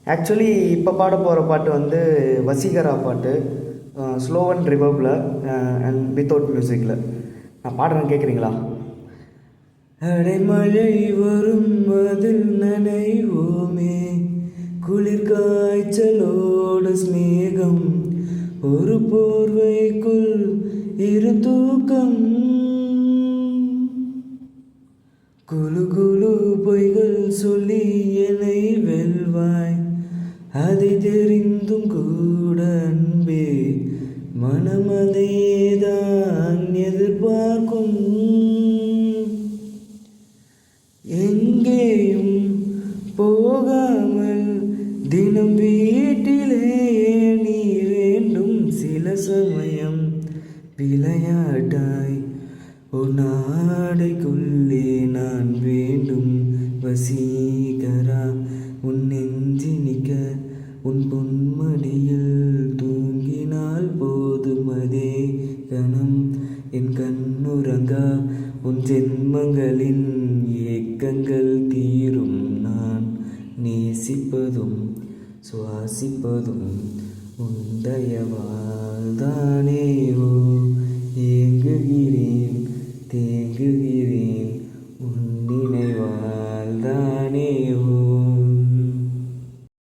Actually இப்போ பாட போகிற பாட்டு வந்து வசீகரா பாட்டு, ஸ்லோ அண்ட் ரிவர்பில் அண்ட் வித்தவுட் மியூசிக்கில். நான் பாடுறேன், கேட்குறீங்களா? அடைமழை வரும் அதில் நனைவோமே, குளிர் காய்ச்சலோடு ஸ்நேகம், ஒரு போர்வைக்குள் இரு தூக்கம், குழு குழு பொய்கள் சொல்லி என்னை வெல்வாய், அதை தெரிந்தும் கூட அன்பே மனமதையேதான் எதிர்பார்க்கும். எங்கேயும் போகாமல் தினம் வீட்டிலேயே நீ வேண்டும். சில சமயம் விளையாட்டாய் உன் ஆடைக்குள்ளே நான் வேண்டும். வசீகரா உன் நெஞ்சினிக்க உன் பொன்மடியில் தூங்கினால் போதும், அதே கணம் என் கண்ணுறங்கா உன் ஜென்மங்களின் ஏக்கங்கள் தீரும். நான் நேசிப்பதும் சுவாசிப்பதும் உன் தயவால் தானே. ஓ ஏங்குகிறேன்